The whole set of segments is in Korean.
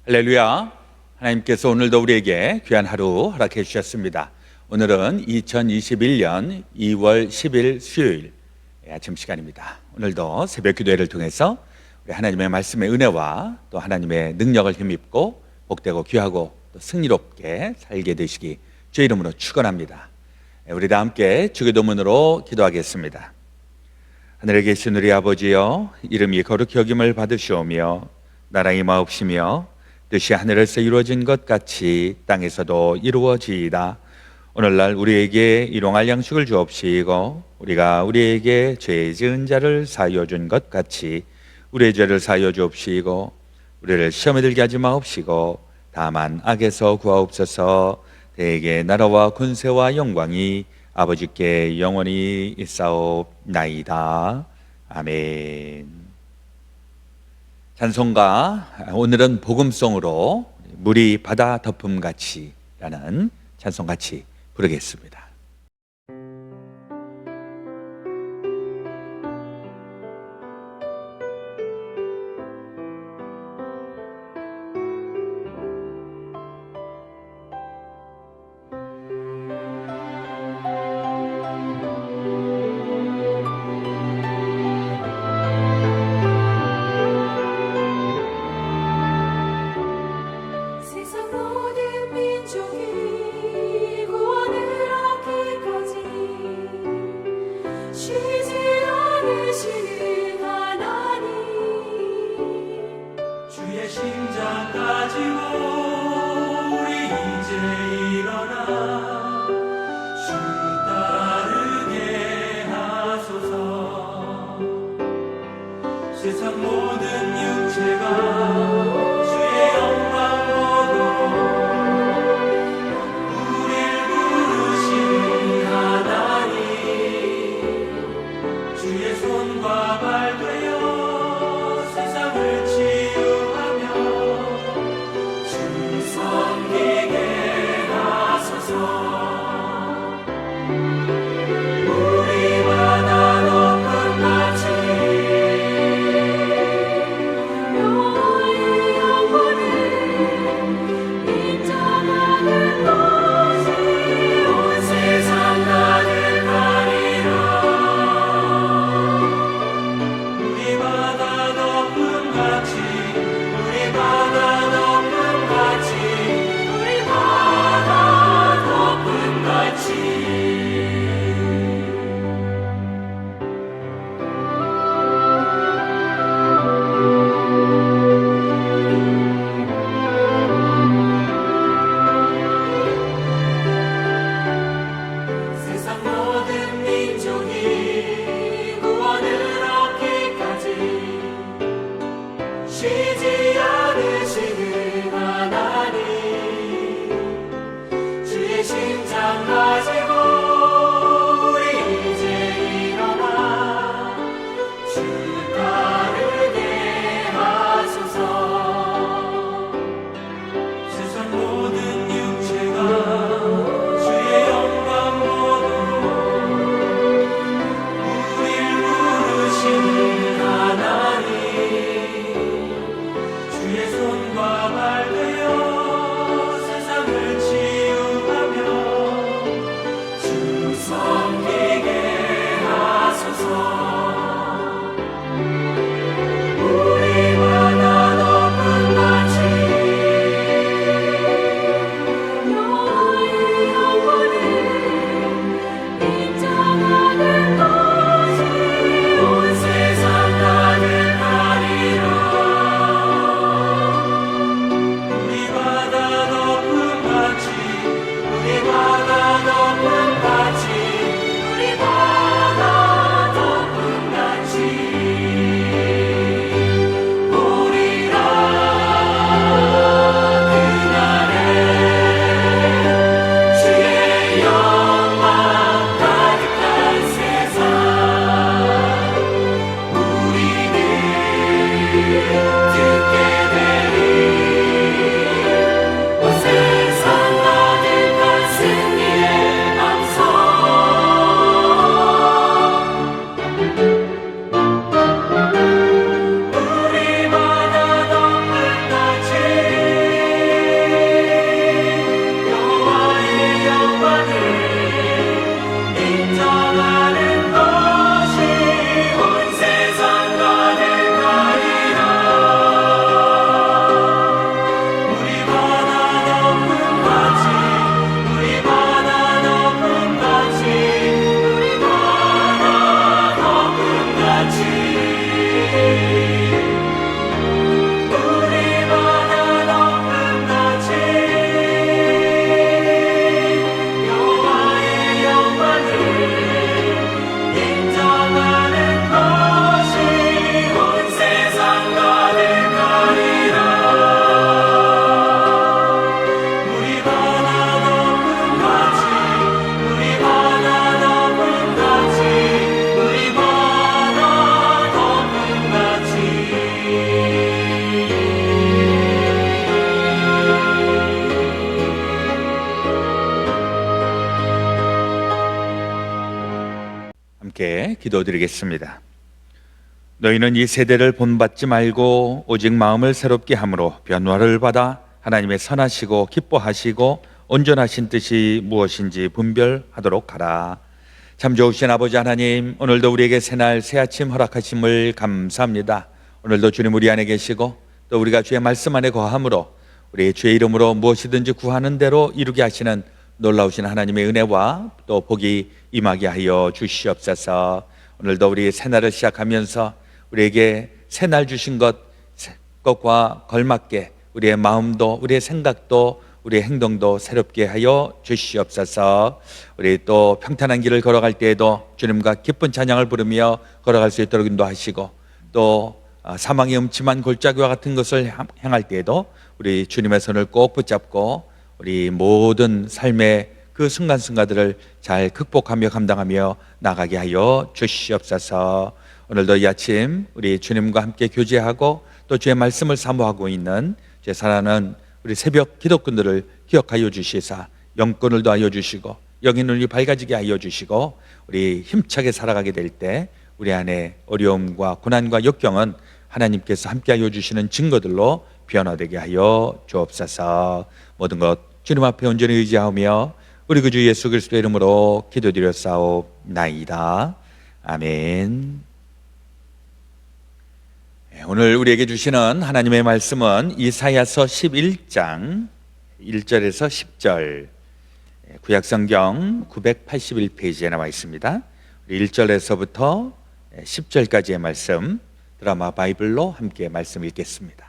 할렐루야. 하나님께서 오늘도 우리에게 귀한 하루 허락해 주셨습니다. 오늘은 2021년 2월 10일 수요일 아침 시간입니다. 오늘도 새벽 기도회를 통해서 우리 하나님의 말씀의 은혜와 또 하나님의 능력을 힘입고 복되고 귀하고 또 승리롭게 살게 되시기 주의 이름으로 축원합니다. 우리 다 함께 주기도문으로 기도하겠습니다. 하늘에 계신 우리 아버지여, 이름이 거룩히 여김을 받으시오며 나라의 마옵시며 뜻이 하늘에서 이루어진 것 같이 땅에서도 이루어지이다. 오늘날 우리에게 일용할 양식을 주옵시고 우리가 우리에게 죄 지은 자를 사하여 준 것 같이 우리의 죄를 사하여 주옵시고 우리를 시험에 들게 하지 마옵시고 다만 악에서 구하옵소서. 대개 나라와 권세와 영광이 아버지께 영원히 있사옵나이다. 아멘. 찬송가, 오늘은 복음송으로 물이 바다 덮음같이 라는 찬송 같이 부르겠습니다. 세상 모든 육체가 주의 영광 보고 우릴 부르신 하나님, 주의 손과 발 되어 세상을 치유하며 주 섬기게 하소서. 높은 같이 같이 우리 바다 높음 같이 여호와의 영광을 인정하는 것이 온 세상 가득하리라. 우리 바다 높음 같이 우리 바다 높음 같이 우리 바다 높음 같이 함께 기도드리겠습니다. 너희는 이 세대를 본받지 말고 오직 마음을 새롭게 함으로 변화를 받아 하나님의 선하시고 기뻐하시고 온전하신 뜻이 무엇인지 분별하도록 하라. 참 좋으신 아버지 하나님, 오늘도 우리에게 새날 새아침 허락하심을 감사합니다. 오늘도 주님 우리 안에 계시고 또 우리가 주의 말씀 안에 거함으로 우리 주의 이름으로 무엇이든지 구하는 대로 이루게 하시는 놀라우신 하나님의 은혜와 또 복이 임하게 하여 주시옵소서. 오늘도 우리 새날을 시작하면서 우리에게 새날 주신 것과 걸맞게 우리의 마음도 우리의 생각도 우리의 행동도 새롭게 하여 주시옵소서. 우리 또 평탄한 길을 걸어갈 때에도 주님과 기쁜 찬양을 부르며 걸어갈 수 있도록 인도하시고 또 사망의 음침한 골짜기와 같은 것을 향할 때에도 우리 주님의 손을 꼭 붙잡고 우리 모든 삶의 그 순간순간들을 잘 극복하며 감당하며 나가게 하여 주시옵소서. 오늘도 이 아침 우리 주님과 함께 교제하고 또 주의 말씀을 사모하고 있는 제 사랑하는 우리 새벽 기도꾼들을 기억하여 주시사 영권을 더하여 주시고 영의 눈이 밝아지게 하여 주시고 우리 힘차게 살아가게 될 때 우리 안에 어려움과 고난과 역경은 하나님께서 함께하여 주시는 증거들로 변화되게 하여 주옵소서. 모든 것 주님 앞에 온전히 의지하며 우리 그 주 예수 그리스도의 이름으로 기도드렸사옵나이다. 아멘. 오늘 우리에게 주시는 하나님의 말씀은 이사야서 11장 1절에서 10절, 구약성경 981페이지에 나와 있습니다. 1절에서부터 10절까지의 말씀, 드라마 바이블로 함께 말씀 읽겠습니다.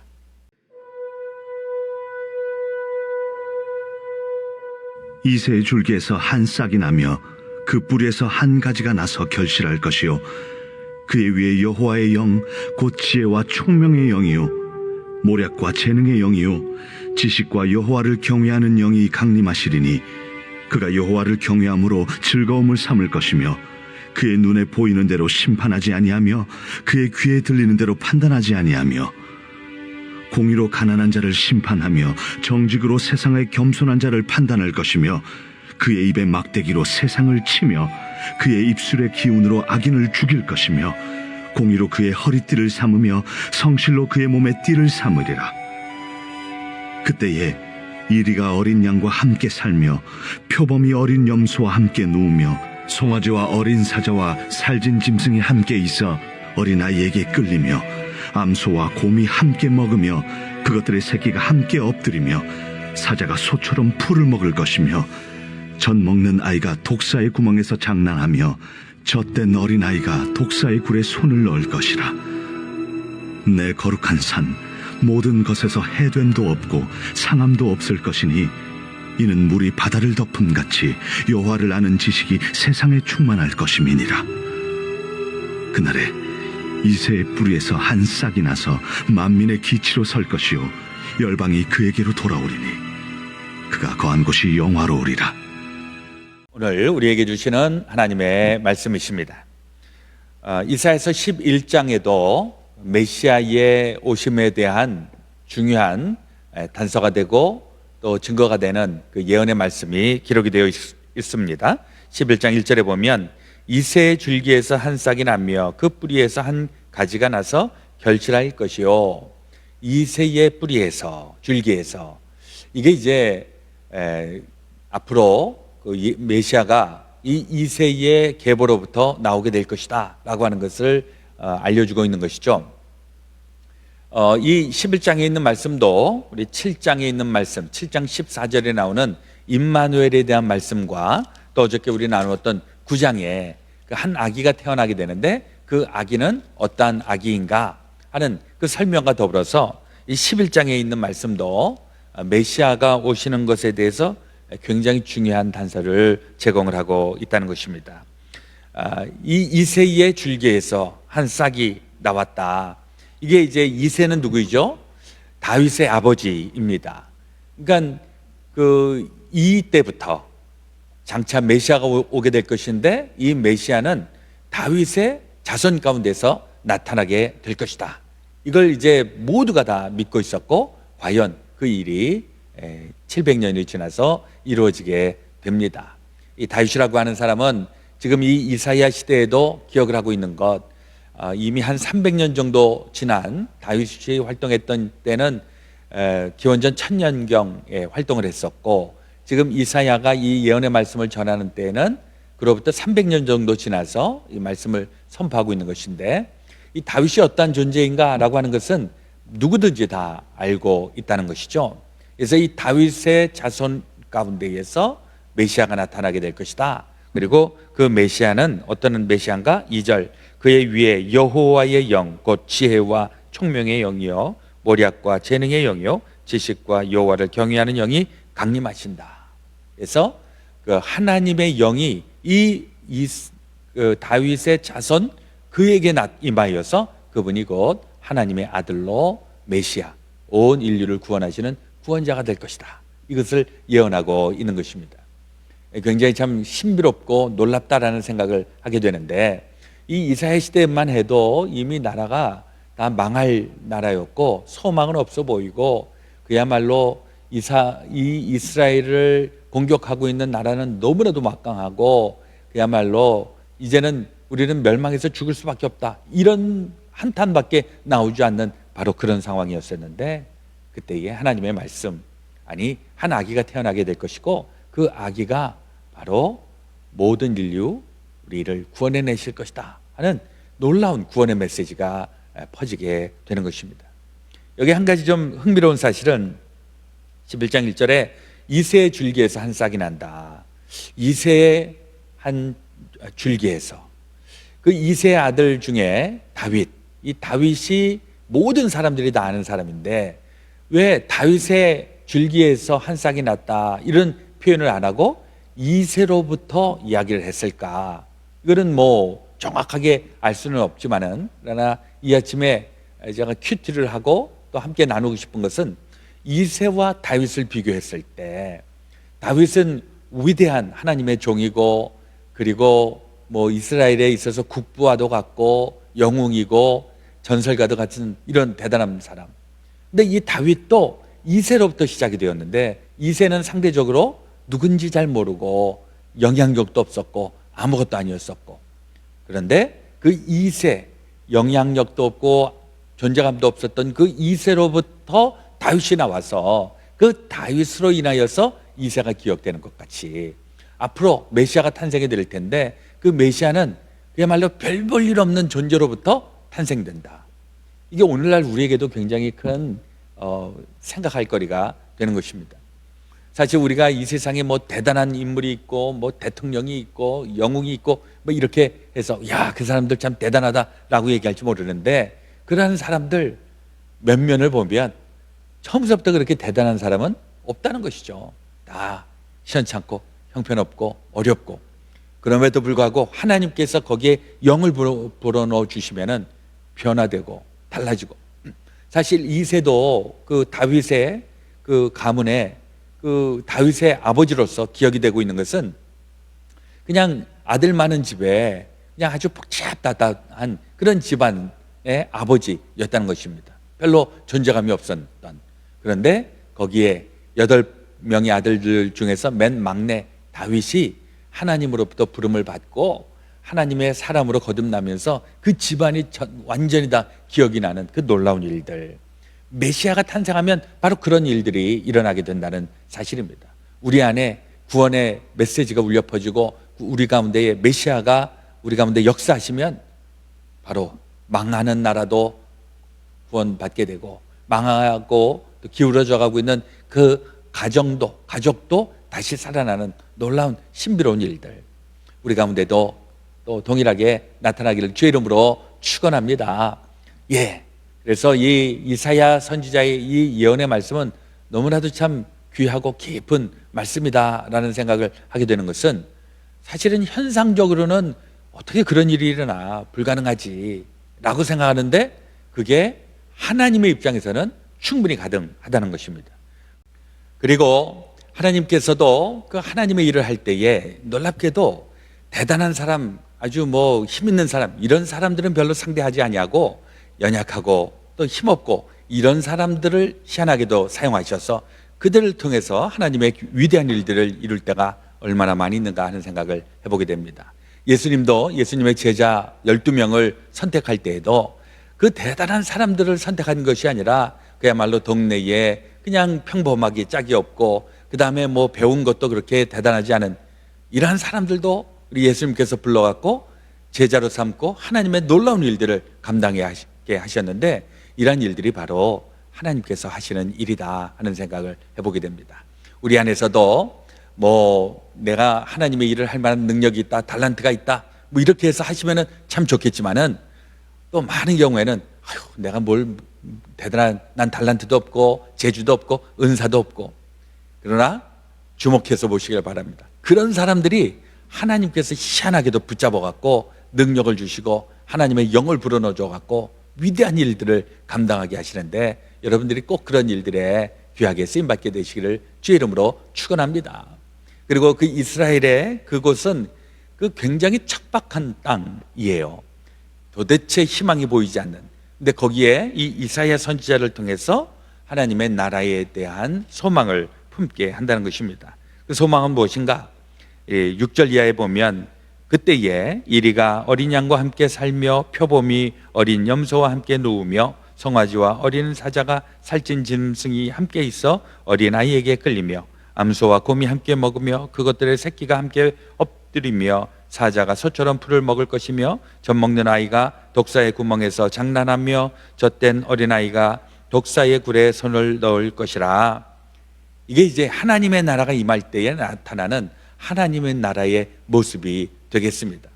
이새의 줄기에서 한 싹이 나며 그 뿌리에서 한 가지가 나서 결실할 것이요 그의 위에 여호와의 영 곧 지혜와 총명의 영이요 모략과 재능의 영이요 지식과 여호와를 경외하는 영이 강림하시리니 그가 여호와를 경외함으로 즐거움을 삼을 것이며 그의 눈에 보이는 대로 심판하지 아니하며 그의 귀에 들리는 대로 판단하지 아니하며 공의로 가난한 자를 심판하며 정직으로 세상의 겸손한 자를 판단할 것이며 그의 입에 막대기로 세상을 치며 그의 입술의 기운으로 악인을 죽일 것이며 공의로 그의 허리띠를 삼으며 성실로 그의 몸에 띠를 삼으리라. 그때에 이리가 어린 양과 함께 살며 표범이 어린 염소와 함께 누우며 송아지와 어린 사자와 살진 짐승이 함께 있어 어린아이에게 끌리며 암소와 곰이 함께 먹으며 그것들의 새끼가 함께 엎드리며 사자가 소처럼 풀을 먹을 것이며 젖 먹는 아이가 독사의 구멍에서 장난하며 젖된 어린아이가 독사의 굴에 손을 넣을 것이라. 내 거룩한 산 모든 것에서 해됨도 없고 상함도 없을 것이니 이는 물이 바다를 덮음같이 여호와를 아는 지식이 세상에 충만할 것임이니라. 그날에 이새의 뿌리에서 한 싹이 나서 만민의 기치로 설 것이요 열방이 그에게로 돌아오리니 그가 거한 곳이 영화로우리라. 오늘 우리에게 주시는 하나님의 말씀이십니다. 이사야서 11장에도 메시아의 오심에 대한 중요한 단서가 되고 또 증거가 되는 그 예언의 말씀이 기록이 되어 있습니다. 11장 1절에 보면 이새의 줄기에서 한 싹이 나며 그 뿌리에서 한 가지가 나서 결실할 것이요. 이새의 뿌리에서, 줄기에서, 이게 이제 앞으로 그 메시아가 이 이새의 계보로부터 나오게 될 것이다 라고 하는 것을 알려주고 있는 것이죠. 이 11장에 있는 말씀도 우리 7장에 있는 말씀, 7장 14절에 나오는 임마누엘에 대한 말씀과 또 어저께 우리 나누었던 9장에 그 한 아기가 태어나게 되는데 그 아기는 어떠한 아기인가 하는 그 설명과 더불어서 이 11장에 있는 말씀도 메시아가 오시는 것에 대해서 굉장히 중요한 단서를 제공을 하고 있다는 것입니다. 이 이새의 줄기에서 한 싹이 나왔다. 이게 이제 이새는 누구이죠? 다윗의 아버지입니다. 그러니까 이 때부터 장차 메시아가 오게 될 것인데, 이 메시아는 다윗의 자손 가운데서 나타나게 될 것이다. 이걸 이제 모두가 다 믿고 있었고, 과연 그 일이 700년이 지나서 이루어지게 됩니다. 이 다윗이라고 하는 사람은 지금 이 이사야 시대에도 기억을 하고 있는 것, 이미 한 300년 정도 지난 다윗이 활동했던 때는 기원전 1000년경에 활동을 했었고, 지금 이사야가 이 예언의 말씀을 전하는 때에는 그로부터 300년 정도 지나서 이 말씀을 선포하고 있는 것인데, 이 다윗이 어떠한 존재인가라고 하는 것은 누구든지 다 알고 있다는 것이죠. 그래서 이 다윗의 자손 가운데에서 메시아가 나타나게 될 것이다. 그리고 그 메시아는 어떤 메시아인가? 2절, 그의 위에 여호와의 영, 곧 지혜와 총명의 영이요 모략과 재능의 영이요 지식과 여호와를 경외하는 영이 강림하신다. 그래서 그 하나님의 영이 그 다윗의 자손 그에게 임하여서 그분이 곧 하나님의 아들로 메시아, 온 인류를 구원하시는 구원자가 될 것이다. 이것을 예언하고 있는 것입니다. 굉장히 참 신비롭고 놀랍다라는 생각을 하게 되는데, 이 이사야 시대만 해도 이미 나라가 다 망할 나라였고 소망은 없어 보이고, 그야말로 이 이스라엘을 공격하고 있는 나라는 너무나도 막강하고, 그야말로 이제는 우리는 멸망해서 죽을 수밖에 없다, 이런 한탄밖에 나오지 않는 바로 그런 상황이었었는데, 그때에 하나님의 말씀, 아니 한 아기가 태어나게 될 것이고 그 아기가 바로 모든 인류 우리를 구원해내실 것이다 하는 놀라운 구원의 메시지가 퍼지게 되는 것입니다. 여기 한 가지 좀 흥미로운 사실은 11장 1절에 이새의 줄기에서 한 싹이 난다. 이새의 한 줄기에서, 그 이새의 아들 중에 다윗, 이 다윗이 모든 사람들이 다 아는 사람인데 왜 다윗의 줄기에서 한 싹이 났다 이런 표현을 안 하고 이새로부터 이야기를 했을까? 이거는 뭐 정확하게 알 수는 없지만은, 그러나 이 아침에 제가 큐티를 하고 또 함께 나누고 싶은 것은, 이새와 다윗을 비교했을 때 다윗은 위대한 하나님의 종이고, 그리고 뭐 이스라엘에 있어서 국부와도 같고 영웅이고 전설가도 같은 이런 대단한 사람. 근데 이 다윗도 이새로부터 시작이 되었는데, 이새는 상대적으로 누군지 잘 모르고 영향력도 없었고 아무것도 아니었었고, 그런데 그 이새, 영향력도 없고 존재감도 없었던 그 이새로부터 다윗이 나와서 그 다윗으로 인하여서 이새가 기억되는 것 같이 앞으로 메시아가 탄생이 될 텐데, 그 메시아는 그야말로 별 볼 일 없는 존재로부터 탄생된다. 이게 오늘날 우리에게도 굉장히 큰 생각할 거리가 되는 것입니다. 사실 우리가 이 세상에 뭐 대단한 인물이 있고 뭐 대통령이 있고 영웅이 있고 뭐 이렇게 해서 야, 그 사람들 참 대단하다라고 얘기할지 모르는데, 그러한 사람들 몇 면을 보면 처음부터 그렇게 대단한 사람은 없다는 것이죠. 다 시원찮고 형편없고 어렵고, 그럼에도 불구하고 하나님께서 거기에 영을 불어넣어 주시면은 변화되고 달라지고, 사실 이새도 그 다윗의 그 가문에 그 다윗의 아버지로서 기억이 되고 있는 것은 그냥 아들 많은 집에 그냥 아주 복잡다단한 그런 집안의 아버지였다는 것입니다. 별로 존재감이 없었던. 그런데 거기에 8명의 아들들 중에서 맨 막내 다윗이 하나님으로부터 부름을 받고 하나님의 사람으로 거듭나면서 그 집안이 완전히 다 기억이 나는 그 놀라운 일들, 메시아가 탄생하면 바로 그런 일들이 일어나게 된다는 사실입니다. 우리 안에 구원의 메시지가 울려 퍼지고 우리 가운데에 메시아가 우리 가운데 역사하시면 바로 망하는 나라도 구원받게 되고, 망하고 또 기울어져 가고 있는 그 가족도 다시 살아나는 놀라운 신비로운 일들, 우리 가운데도 또 또 동일하게 나타나기를 주의 이름으로 축원합니다. 예. 그래서 이 이사야 선지자의 이 예언의 말씀은 너무나도 참 귀하고 깊은 말씀이다라는 생각을 하게 되는 것은 사실은 현상적으로는 어떻게 그런 일이 일어나 불가능하지 라고 생각하는데 그게 하나님의 입장에서는 충분히 가능하다는 것입니다. 그리고 하나님께서도 그 하나님의 일을 할 때에 놀랍게도 대단한 사람, 아주 뭐 힘 있는 사람, 이런 사람들은 별로 상대하지 아니하고 연약하고 또 힘없고 이런 사람들을 희한하게도 사용하셔서 그들을 통해서 하나님의 위대한 일들을 이룰 때가 얼마나 많이 있는가 하는 생각을 해보게 됩니다. 예수님도 예수님의 제자 12명을 선택할 때에도 그 대단한 사람들을 선택한 것이 아니라 그야말로 동네에 그냥 평범하게 짝이 없고 그 다음에 뭐 배운 것도 그렇게 대단하지 않은 이러한 사람들도 우리 예수님께서 불러갖고 제자로 삼고 하나님의 놀라운 일들을 감당하게 하셨는데 이러한 일들이 바로 하나님께서 하시는 일이다 하는 생각을 해보게 됩니다. 우리 안에서도 뭐 내가 하나님의 일을 할 만한 능력이 있다, 달란트가 있다 뭐 이렇게 해서 하시면은 참 좋겠지만은 또 많은 경우에는 아유, 내가 뭘 대단한 난 달란트도 없고 재주도 없고 은사도 없고 그러나 주목해서 보시길 바랍니다. 그런 사람들이 하나님께서 희한하게도 붙잡아 갖고 능력을 주시고 하나님의 영을 불어넣어 줘 갖고 위대한 일들을 감당하게 하시는데 여러분들이 꼭 그런 일들에 귀하게 쓰임받게 되시기를 주의 이름으로 축원합니다. 그리고 그 이스라엘의 그곳은 그 굉장히 척박한 땅이에요. 도대체 희망이 보이지 않는. 근데 거기에 이 이사야 선지자를 통해서 하나님의 나라에 대한 소망을 품게 한다는 것입니다. 그 소망은 무엇인가? 6절 이하에 보면 그때에 이리가 어린 양과 함께 살며 표범이 어린 염소와 함께 누우며 송아지와 어린 사자가 살찐 짐승이 함께 있어 어린 아이에게 끌리며 암소와 곰이 함께 먹으며 그것들의 새끼가 함께 엎드리며 사자가 소처럼 풀을 먹을 것이며 젖 먹는 아이가 독사의 구멍에서 장난하며 젖된 어린아이가 독사의 굴에 손을 넣을 것이라. 이게 이제 하나님의 나라가 임할 때에 나타나는 하나님의 나라의 모습이 되겠습니다.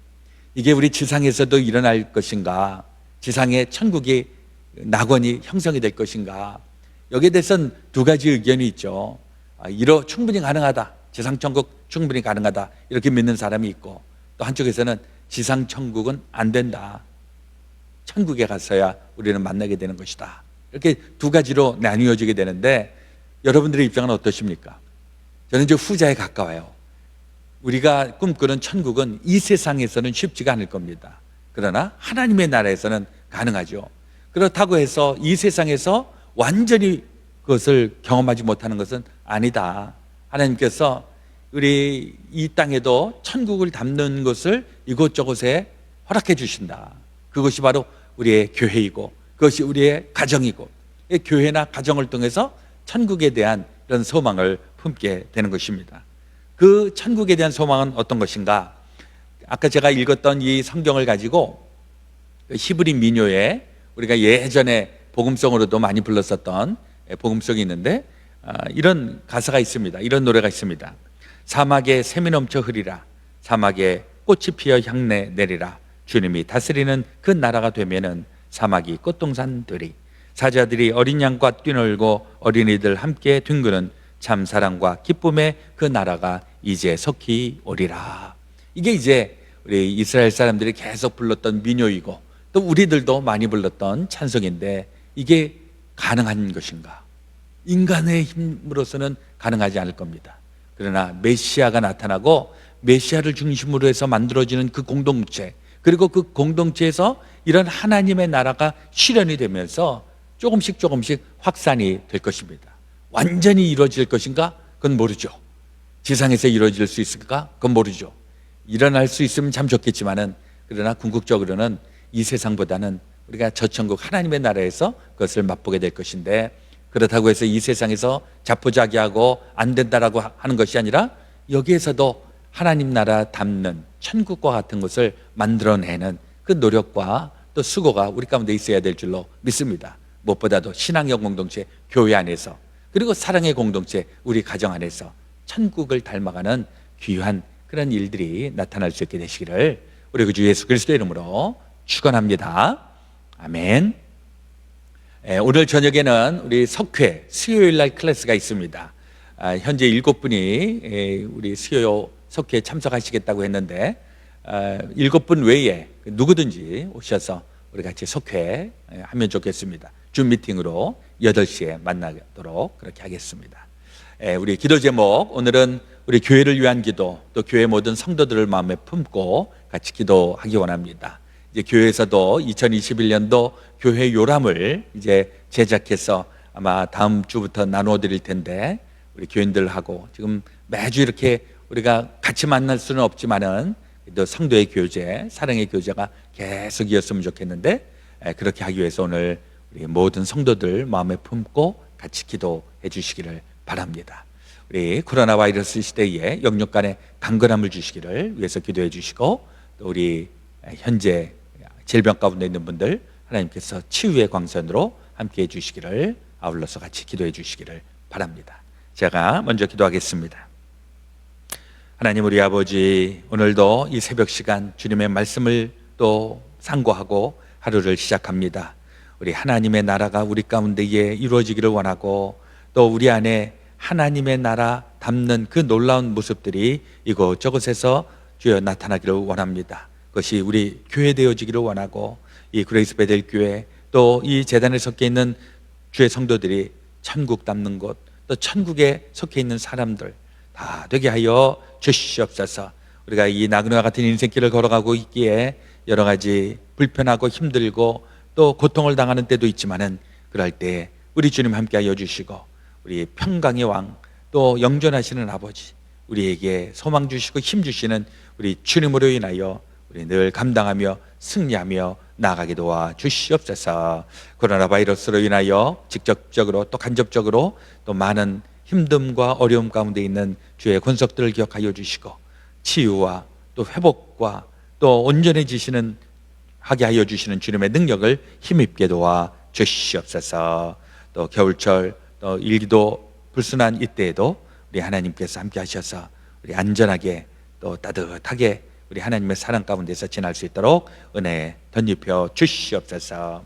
이게 우리 지상에서도 일어날 것인가? 지상에 천국이 낙원이 형성이 될 것인가? 여기에 대해서는 두 가지 의견이 있죠. 충분히 가능하다. 지상 천국 충분히 가능하다. 이렇게 믿는 사람이 있고 또 한쪽에서는 지상 천국은 안 된다. 천국에 가서야 우리는 만나게 되는 것이다. 이렇게 두 가지로 나뉘어지게 되는데 여러분들의 입장은 어떠십니까? 저는 이제 후자에 가까워요. 우리가 꿈꾸는 천국은 이 세상에서는 쉽지가 않을 겁니다. 그러나 하나님의 나라에서는 가능하죠. 그렇다고 해서 이 세상에서 완전히 그것을 경험하지 못하는 것은 아니다. 하나님께서 우리 이 땅에도 천국을 담는 것을 이곳저곳에 허락해 주신다. 그것이 바로 우리의 교회이고 그것이 우리의 가정이고 교회나 가정을 통해서 천국에 대한 이런 소망을 품게 되는 것입니다. 그 천국에 대한 소망은 어떤 것인가? 아까 제가 읽었던 이 성경을 가지고 히브리 민요에 우리가 예전에 복음송으로도 많이 불렀었던 복음송이 있는데 이런 가사가 있습니다. 이런 노래가 있습니다. 사막에 샘이 넘쳐 흐리라. 사막에 꽃이 피어 향내 내리라. 주님이 다스리는 그 나라가 되면은 사막이 꽃동산 되리. 사자들이 어린 양과 뛰놀고 어린이들 함께 뒹구는 참 사랑과 기쁨의 그 나라가 이제 속히 오리라. 이게 이제 우리 이스라엘 사람들이 계속 불렀던 민요이고 또 우리들도 많이 불렀던 찬송인데 이게 가능한 것인가? 인간의 힘으로서는 가능하지 않을 겁니다. 그러나 메시아가 나타나고 메시아를 중심으로 해서 만들어지는 그 공동체, 그리고 그 공동체에서 이런 하나님의 나라가 실현이 되면서 조금씩 확산이 될 것입니다. 완전히 이루어질 것인가? 그건 모르죠. 지상에서 이루어질 수 있을까? 그건 모르죠. 일어날 수 있으면 참 좋겠지만은 그러나 궁극적으로는 이 세상보다는 우리가 저 천국 하나님의 나라에서 그것을 맛보게 될 것인데 그렇다고 해서 이 세상에서 자포자기하고 안 된다라고 하는 것이 아니라 여기에서도 하나님 나라 담는 천국과 같은 것을 만들어내는 그 노력과 또 수고가 우리 가운데 있어야 될 줄로 믿습니다. 무엇보다도 신앙의 공동체, 교회 안에서 그리고 사랑의 공동체, 우리 가정 안에서 천국을 닮아가는 귀한 그런 일들이 나타날 수 있게 되시기를 우리 주 예수 그리스도의 이름으로 축원합니다. 아멘. 오늘 저녁에는 우리 석회 수요일 날 클래스가 있습니다. 현재 7분이 우리 수요 석회에 참석하시겠다고 했는데 7분 외에 누구든지 오셔서 우리 같이 석회 하면 좋겠습니다. 줌 미팅으로 8시에 만나도록 그렇게 하겠습니다. 우리 기도 제목, 오늘은 우리 교회를 위한 기도, 또 교회 모든 성도들을 마음에 품고 같이 기도하기 원합니다. 이제 교회에서도 2021년도 교회 요람을 이제 제작해서 아마 다음 주부터 나누어 드릴 텐데, 우리 교인들하고 지금 매주 이렇게 우리가 같이 만날 수는 없지만은 또 성도의 교제, 사랑의 교제가 계속 이었으면 좋겠는데, 그렇게 하기 위해서 오늘 우리 모든 성도들 마음에 품고 같이 기도해 주시기를 바랍니다. 우리 코로나 바이러스 시대에 영육 간의 강건함을 주시기를 위해서 기도해 주시고, 또 우리 현재 질병 가운데 있는 분들 하나님께서 치유의 광선으로 함께 해 주시기를 아울러서 같이 기도해 주시기를 바랍니다. 제가 먼저 기도하겠습니다. 하나님, 우리 아버지, 오늘도 이 새벽 시간 주님의 말씀을 또 상고하고 하루를 시작합니다. 우리 하나님의 나라가 우리 가운데에 이루어지기를 원하고, 또 우리 안에 하나님의 나라 담는 그 놀라운 모습들이 이곳저곳에서 주여 나타나기를 원합니다. 그것이 우리 교회 되어지기를 원하고, 이 그레이스 베델 교회, 또 이 재단에 섞여 있는 주의 성도들이 천국 담는 곳, 또 천국에 속해 있는 사람들 다 되게 하여 주시옵소서. 우리가 이 나그네와 같은 인생길을 걸어가고 있기에 여러 가지 불편하고 힘들고 또 고통을 당하는 때도 있지만은, 그럴 때 우리 주님 함께 하여 주시고, 우리 평강의 왕, 또 영존하시는 아버지, 우리에게 소망 주시고 힘 주시는 우리 주님으로 인하여 우리 늘 감당하며 승리하며 나아가게 도와 주시옵소서. 코로나 바이러스로 인하여 직접적으로 또 간접적으로 또 많은 힘듦과 어려움 가운데 있는 주의 권속들을 기억하여 주시고, 치유와 또 회복과 또 온전해지시는 하게 하여 주시는 주님의 능력을 힘입게 도와 주시옵소서. 또 겨울철 또 일기도 불순한 이때에도 우리 하나님께서 함께 하셔서 우리 안전하게 또 따뜻하게 우리 하나님의 사랑 가운데서 지날 수 있도록 은혜 덧입혀 주시옵소서.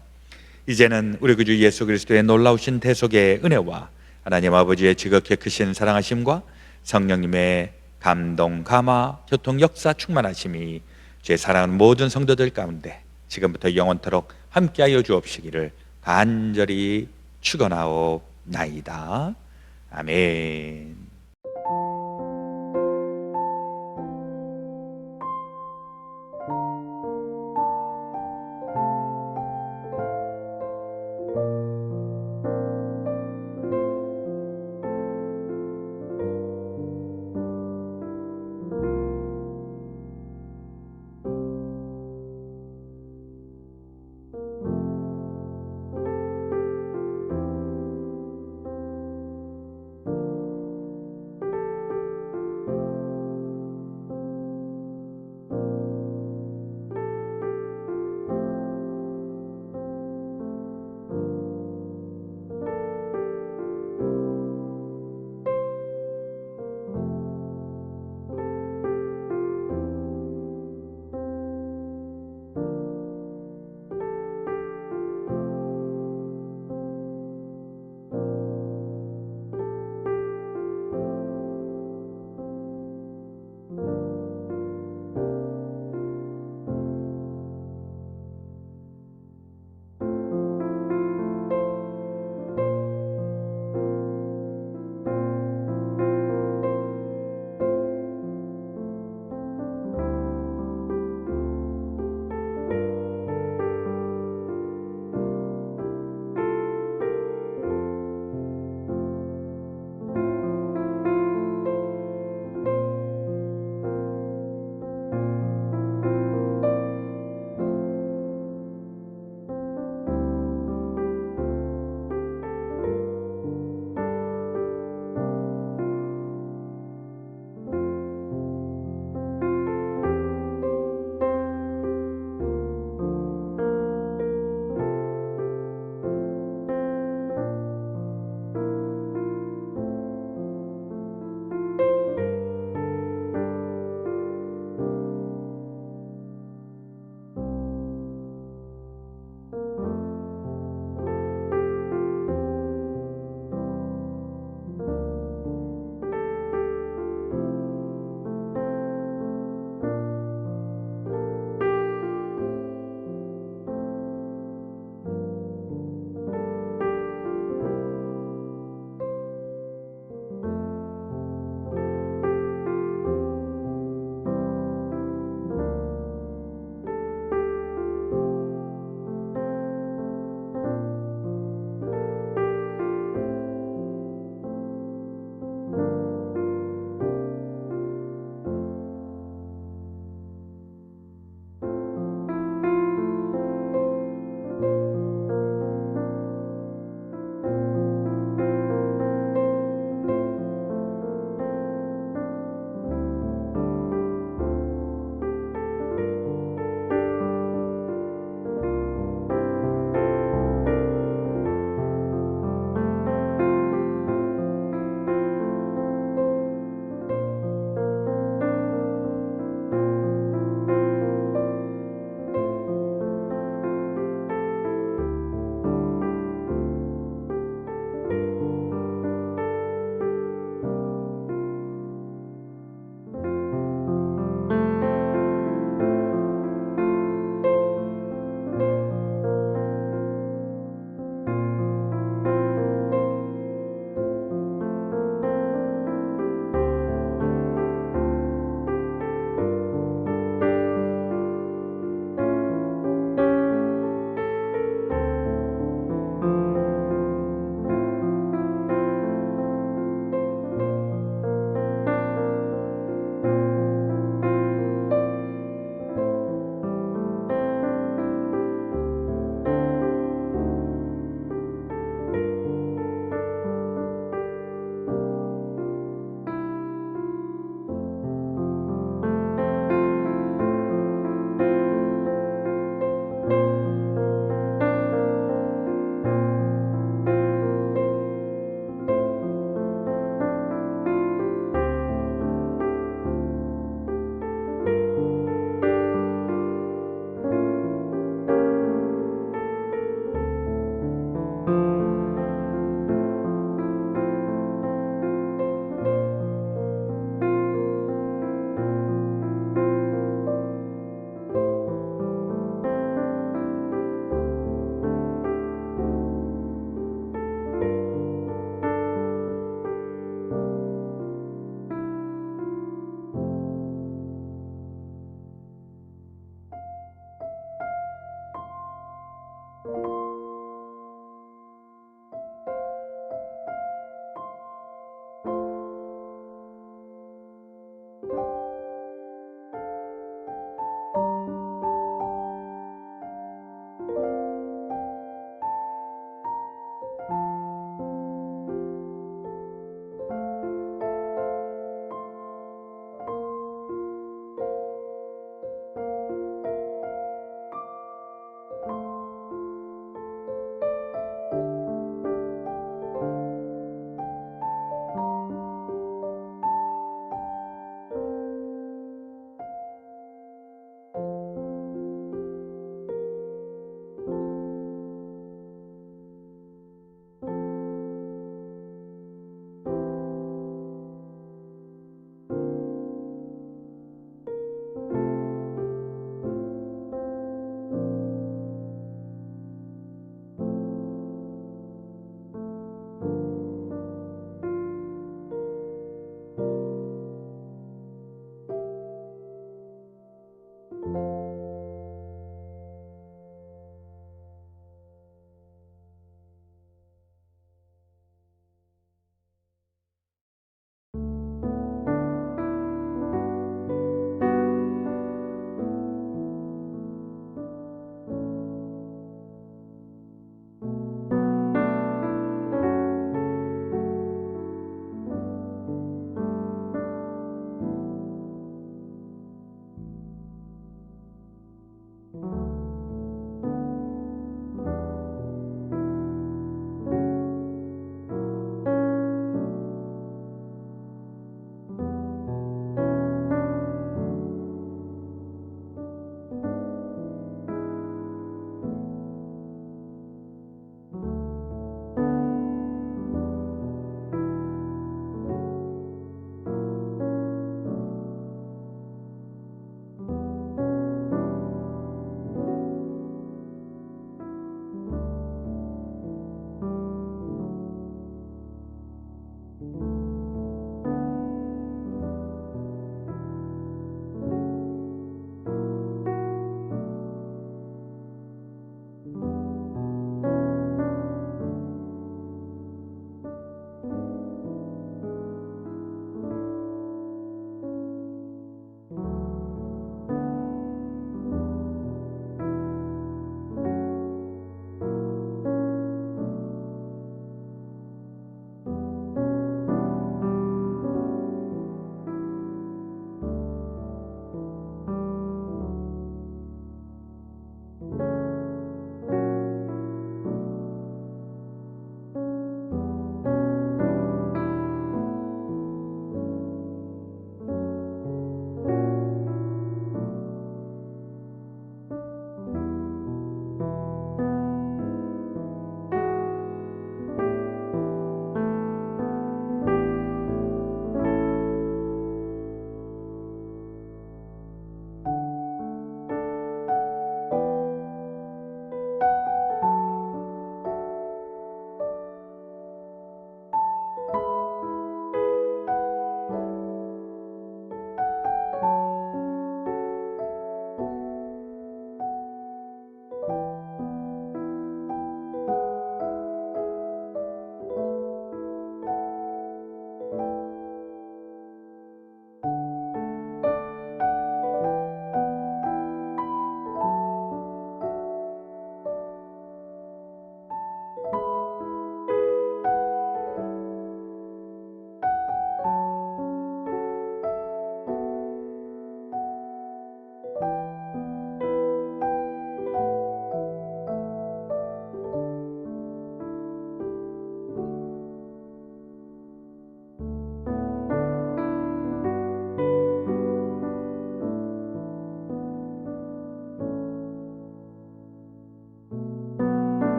이제는 우리 구주 예수 그리스도의 놀라우신 대속의 은혜와 하나님 아버지의 지극히 크신 사랑하심과 성령님의 감동, 감화, 교통, 역사, 충만하심이 제 사랑하는 모든 성도들 가운데 지금부터 영원토록 함께하여 주옵시기를 간절히 축원하옵나이다. 아멘.